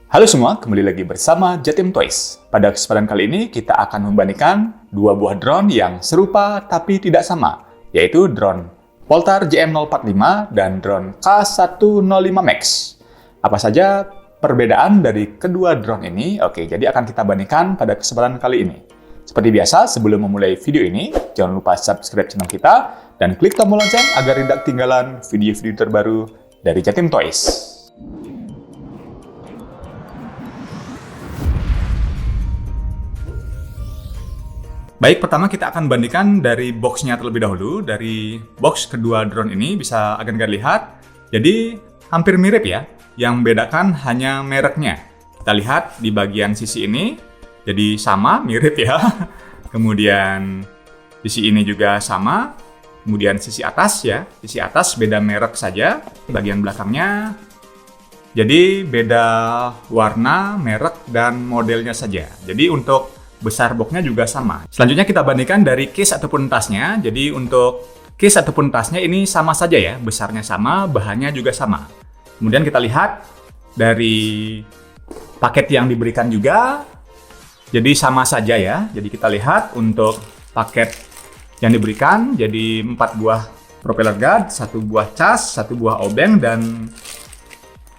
Halo semua, kembali lagi bersama Jatim Toys. Pada kesempatan kali ini kita akan membandingkan dua buah drone yang serupa tapi tidak sama, yaitu drone Poltar JM045 dan drone K105 Max. Apa saja perbedaan dari kedua drone ini? Oke, jadi akan kita bandingkan pada kesempatan kali ini. Seperti biasa, sebelum memulai video ini, jangan lupa subscribe channel kita dan klik tombol lonceng agar tidak ketinggalan video-video terbaru dari Jatim Toys. Baik, pertama kita akan bandingkan dari box-nya terlebih dahulu. Dari box kedua drone ini bisa agan-agan lihat. Jadi hampir mirip ya. Yang membedakan hanya mereknya. Kita lihat di bagian sisi ini. Jadi sama, mirip ya. Kemudian sisi ini juga sama. Kemudian sisi atas ya. Sisi atas beda merek saja. Bagian belakangnya. Jadi beda warna, merek, dan modelnya saja. Jadi untuk besar boxnya juga sama. Selanjutnya kita bandingkan dari case ataupun tasnya. Jadi untuk case ataupun tasnya ini sama saja ya. Besarnya sama, bahannya juga sama. Kemudian kita lihat dari paket yang diberikan juga. Jadi sama saja ya. Jadi kita lihat untuk paket yang diberikan. Jadi 4 buah propeller guard, 1 buah cas, 1 buah obeng, dan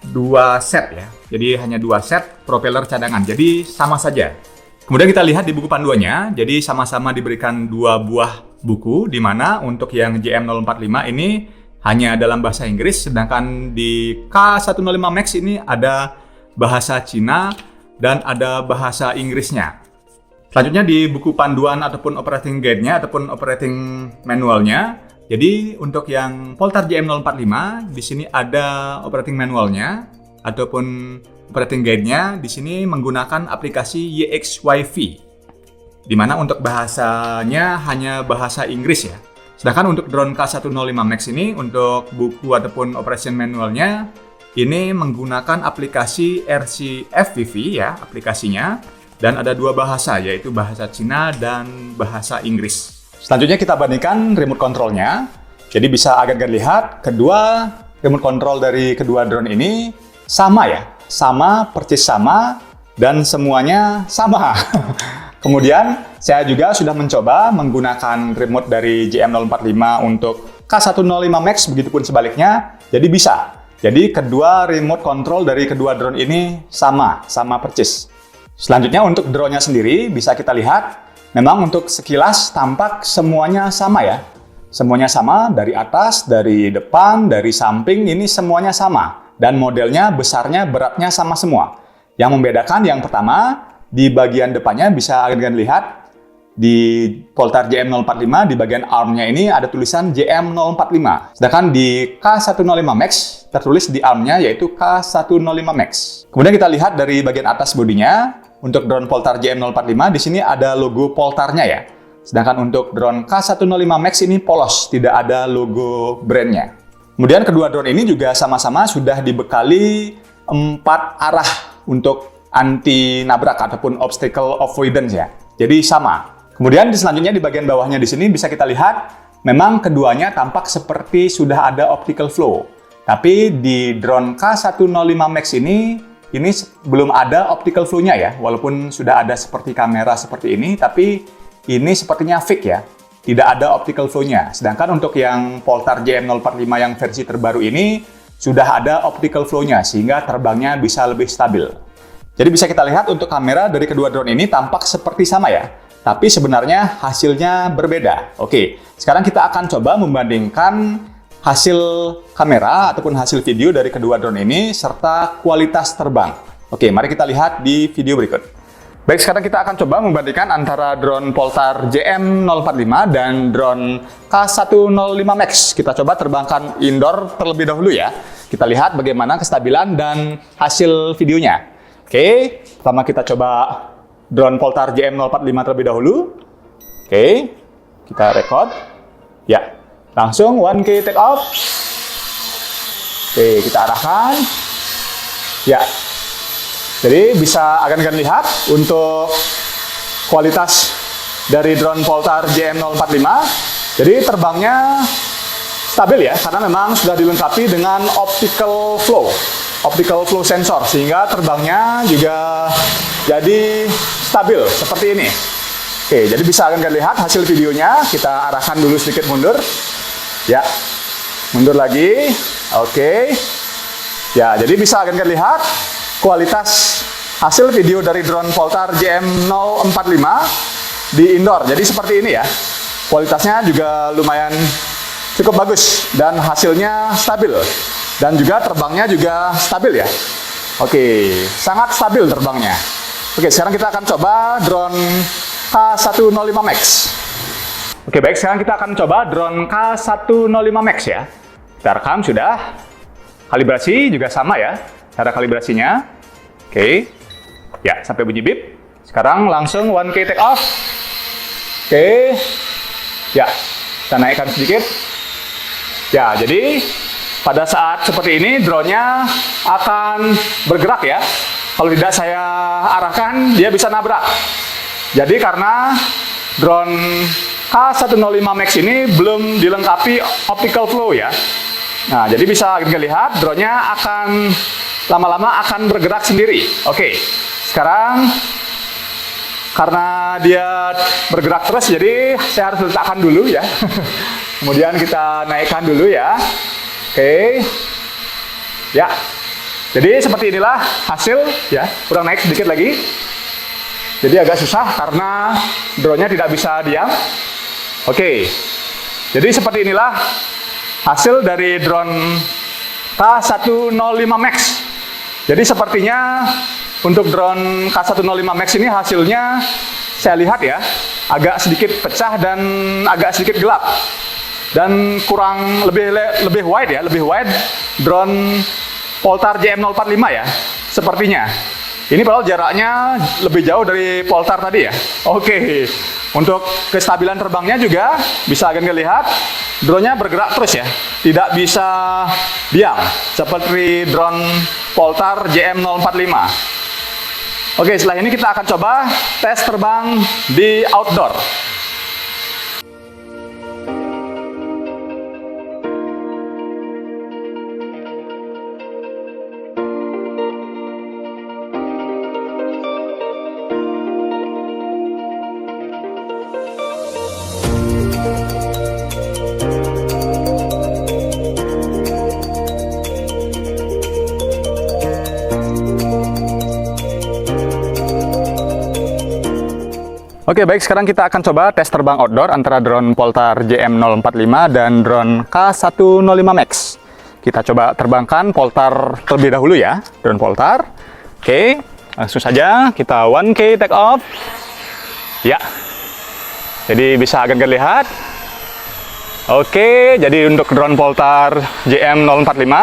2 set ya. Jadi hanya 2 set propeller cadangan. Jadi sama saja. Kemudian kita lihat di buku panduannya, jadi sama-sama diberikan 2 buah buku, di mana untuk yang JM045 ini hanya dalam bahasa Inggris, sedangkan di K105 Max ini ada bahasa Cina dan ada bahasa Inggrisnya. Selanjutnya di buku panduan ataupun operating guide-nya ataupun operating manualnya, jadi untuk yang Poltar JM045 di sini ada operating manualnya ataupun operating guide-nya di sini menggunakan aplikasi YXYV, di mana untuk bahasanya hanya bahasa Inggris ya. Sedangkan untuk drone K105 Max ini untuk buku ataupun operation manualnya ini menggunakan aplikasi RCFVV ya aplikasinya, dan ada 2 bahasa yaitu bahasa Cina dan bahasa Inggris. Selanjutnya kita bandingkan remote control-nya. Jadi bisa agan-agan lihat kedua remote control dari kedua drone ini sama ya. Sama, persis sama, dan semuanya sama. Kemudian, saya juga sudah mencoba menggunakan remote dari JM045 untuk K105 Max, begitupun sebaliknya, jadi bisa. Jadi, kedua remote control dari kedua drone ini sama persis. Selanjutnya, untuk drone-nya sendiri, bisa kita lihat, memang untuk sekilas tampak semuanya sama ya. Semuanya sama, dari atas, dari depan, dari samping, ini semuanya sama. Dan modelnya, besarnya, beratnya sama semua. Yang membedakan yang pertama, di bagian depannya bisa agan-agan lihat, di Poltar JM045, di bagian armnya ini ada tulisan JM045. Sedangkan di K105 Max, tertulis di armnya yaitu K105 Max. Kemudian kita lihat dari bagian atas bodinya, untuk drone Poltar JM045, di sini ada logo Poltarnya ya. Sedangkan untuk drone K105 Max ini polos, tidak ada logo brandnya. Kemudian kedua drone ini juga sama-sama sudah dibekali 4 arah untuk anti nabrak ataupun obstacle avoidance ya. Jadi sama. Kemudian selanjutnya di bagian bawahnya di sini bisa kita lihat memang keduanya tampak seperti sudah ada optical flow. Tapi di drone K105 Max ini belum ada optical flow-nya ya. Walaupun sudah ada seperti kamera seperti ini, tapi ini sepertinya fake ya. Tidak ada optical flow-nya. Sedangkan untuk yang Poltar JM045 yang versi terbaru ini sudah ada optical flow-nya sehingga terbangnya bisa lebih stabil. Jadi bisa kita lihat untuk kamera dari kedua drone ini tampak seperti sama ya. Tapi sebenarnya hasilnya berbeda. Oke, sekarang kita akan coba membandingkan hasil kamera ataupun hasil video dari kedua drone ini serta kualitas terbang. Oke, mari kita lihat di video berikut. Baik, sekarang kita akan coba membandingkan antara drone Poltar JM045 dan drone K105 Max. Kita coba terbangkan indoor terlebih dahulu ya. Kita lihat bagaimana kestabilan dan hasil videonya. Oke, pertama kita coba drone Poltar JM045 terlebih dahulu. Oke, kita record. Ya, langsung 1K take off. Oke, kita arahkan. Ya. Jadi bisa agan-agan lihat untuk kualitas dari drone Poltar JM045. Jadi terbangnya stabil ya, karena memang sudah dilengkapi dengan optical flow. optical flow sensor, sehingga terbangnya juga jadi stabil seperti ini. Oke, jadi bisa kalian lihat hasil videonya. Kita arahkan dulu sedikit mundur. Ya, mundur lagi. Oke. Ya, jadi bisa kalian lihat kualitas hasil video dari drone Poltar JM045 di indoor. Jadi seperti ini ya. Kualitasnya juga lumayan cukup bagus dan hasilnya stabil. Dan juga terbangnya juga stabil ya. Oke, sangat stabil terbangnya. Oke, sekarang kita akan coba drone K105 Max. Oke, baik, sekarang kita akan coba drone K105 Max ya. Kita rekam sudah. Kalibrasi juga sama ya, cara kalibrasinya. Oke. Ya, sampai bunyi bip. Sekarang langsung 1K take off. Oke. Ya, kita naikkan sedikit. Ya, jadi pada saat seperti ini drone-nya akan bergerak ya. Kalau tidak saya arahkan, dia bisa nabrak. Jadi karena drone K105 Max ini belum dilengkapi optical flow ya. Nah, jadi bisa kita lihat drone-nya akan lama-lama akan bergerak sendiri. Oke. Sekarang karena dia bergerak terus, jadi saya harus letakkan dulu ya. Kemudian kita naikkan dulu ya. Oke, ya. Jadi seperti inilah hasil ya. Kurang naik sedikit lagi. Jadi agak susah karena drone-nya tidak bisa diam. Oke. Jadi seperti inilah hasil dari drone K105 Max. Jadi sepertinya untuk drone K105 Max ini hasilnya saya lihat ya, agak sedikit pecah dan agak sedikit gelap. Dan kurang lebih wide ya, lebih wide drone Poltar JM045 ya, sepertinya. Ini padahal jaraknya lebih jauh dari Poltar tadi ya. Oke, untuk kestabilan terbangnya juga bisa kalian lihat, drone-nya bergerak terus ya, tidak bisa diam seperti drone Poltar JM045. Oke, setelah ini kita akan coba tes terbang di outdoor. Oke, baik, sekarang kita akan coba tes terbang outdoor antara drone Poltar JM045 dan drone K105 Max. Kita coba terbangkan Poltar terlebih dahulu ya, drone Poltar. Oke, langsung saja kita 1K take off. Ya, jadi bisa agak lihat. Oke, jadi untuk drone Poltar JM045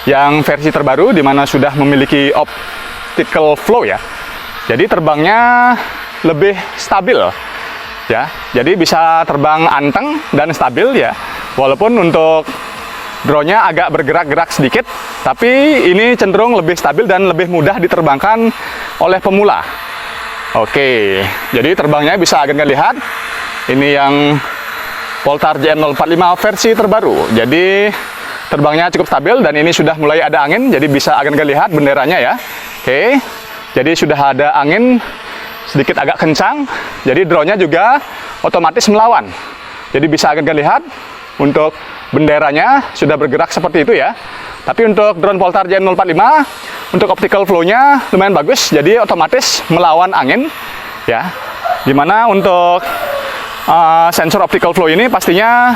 yang versi terbaru di mana sudah memiliki optical flow ya. Jadi terbangnya lebih stabil ya, jadi bisa terbang anteng dan stabil ya, walaupun untuk drone-nya agak bergerak-gerak sedikit, tapi ini cenderung lebih stabil dan lebih mudah diterbangkan oleh pemula. Oke, jadi terbangnya bisa kalian lihat, ini yang Poltar JM045 versi terbaru, jadi terbangnya cukup stabil dan ini sudah mulai ada angin, jadi bisa kalian lihat benderanya ya. Oke, jadi sudah ada angin sedikit agak kencang, jadi drone-nya juga otomatis melawan. Jadi bisa kalian lihat untuk benderanya sudah bergerak seperti itu ya. Tapi untuk drone Poltar JM045 untuk optical flow-nya lumayan bagus, jadi otomatis melawan angin ya. Dimana untuk sensor optical flow ini pastinya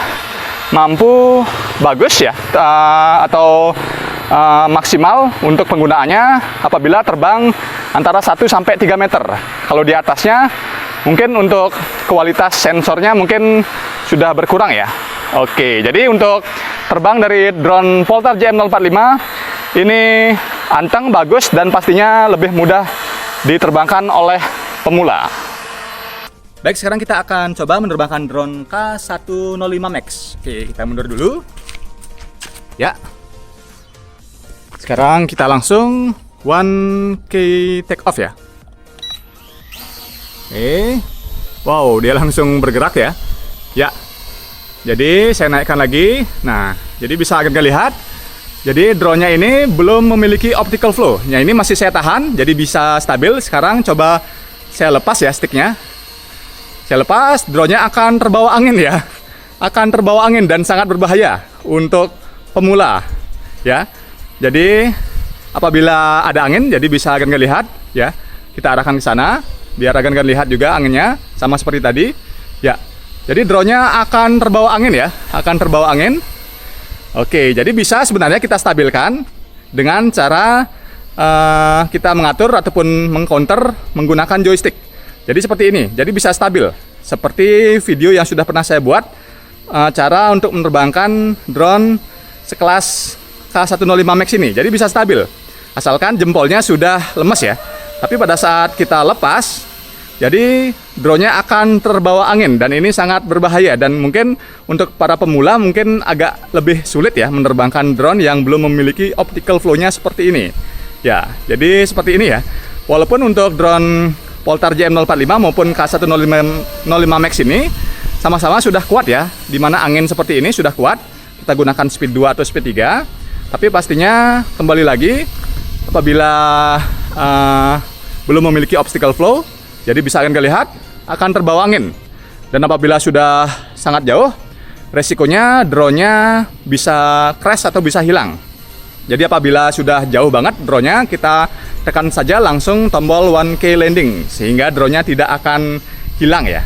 mampu bagus ya, atau maksimal untuk penggunaannya apabila terbang antara 1 sampai 3 meter. Kalau di atasnya mungkin untuk kualitas sensornya mungkin sudah berkurang ya. Oke, jadi untuk terbang dari drone Poltar JM045 ini anteng, bagus, dan pastinya lebih mudah diterbangkan oleh pemula. Baik, sekarang kita akan coba menerbangkan drone K105 Max. Oke, kita mundur dulu. Ya. Sekarang kita langsung 1K take off ya. Oke. Wow, dia langsung bergerak ya. Ya. Jadi saya naikkan lagi. Nah, jadi bisa kalian lihat Jadi drone-nya ini belum memiliki optical flow. Ya, ini masih saya tahan, jadi bisa stabil. Sekarang coba saya lepas ya sticknya. Saya lepas, drone-nya akan terbawa angin ya. Akan terbawa angin dan sangat berbahaya untuk pemula. Ya, jadi apabila ada angin, jadi bisa agan lihat ya. Kita arahkan ke sana, biar agan lihat juga anginnya, sama seperti tadi. Ya, jadi drone-nya akan terbawa angin ya, akan terbawa angin. Oke, jadi bisa sebenarnya kita stabilkan dengan cara kita mengatur ataupun mengcounter menggunakan joystick. Jadi seperti ini, jadi bisa stabil. Seperti video yang sudah pernah saya buat, cara untuk menerbangkan drone sekelas K105 Max ini. Jadi bisa stabil, asalkan jempolnya sudah lemes ya. Tapi pada saat kita lepas, jadi drone-nya akan terbawa angin dan ini sangat berbahaya, dan mungkin untuk para pemula mungkin agak lebih sulit ya menerbangkan drone yang belum memiliki optical flow-nya seperti ini. Ya, jadi seperti ini ya. Walaupun untuk drone Poltar JM045 maupun K105 Max ini sama-sama sudah kuat ya, dimana angin seperti ini sudah kuat. Kita gunakan speed 2 atau speed 3. Tapi pastinya kembali lagi apabila belum memiliki optical flow, jadi bisa akan lihat akan terbawa angin. Dan apabila sudah sangat jauh, resikonya drone-nya bisa crash atau bisa hilang. Jadi apabila sudah jauh banget drone-nya, kita tekan saja langsung tombol 1K landing sehingga drone-nya tidak akan hilang ya.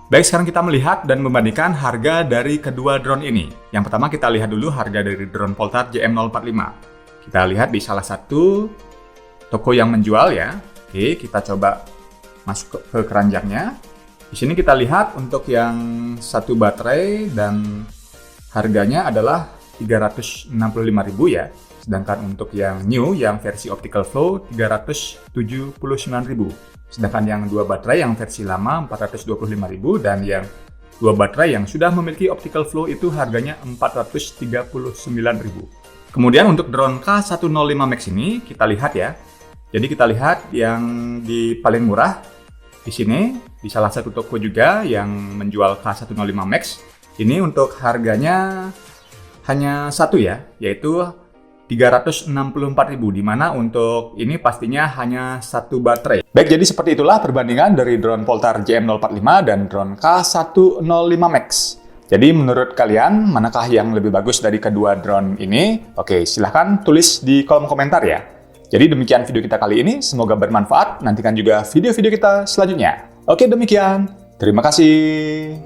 Baik, sekarang kita melihat dan membandingkan harga dari kedua drone ini. Yang pertama kita lihat dulu harga dari drone Poltar JM045. Kita lihat di salah satu toko yang menjual ya. Oke, kita coba masuk ke keranjangnya. Di sini kita lihat untuk yang satu baterai dan harganya adalah 365.000 ya. Sedangkan untuk yang new, yang versi optical flow 379.000. Sedangkan yang dua baterai yang versi lama 425.000 dan yang dua baterai yang sudah memiliki optical flow itu harganya 439.000. Kemudian untuk drone K105 Max ini kita lihat ya. Jadi kita lihat yang di paling murah di sini di salah satu toko juga yang menjual K105 Max. Ini untuk harganya hanya satu ya, yaitu 364.000, di mana untuk ini pastinya hanya satu baterai. Baik, jadi seperti itulah perbandingan dari drone Poltar JM045 dan drone K105 Max. Jadi menurut kalian manakah yang lebih bagus dari kedua drone ini? Oke, silahkan tulis di kolom komentar ya. Jadi demikian video kita kali ini, semoga bermanfaat. Nantikan juga video-video kita selanjutnya. Oke, demikian. Terima kasih.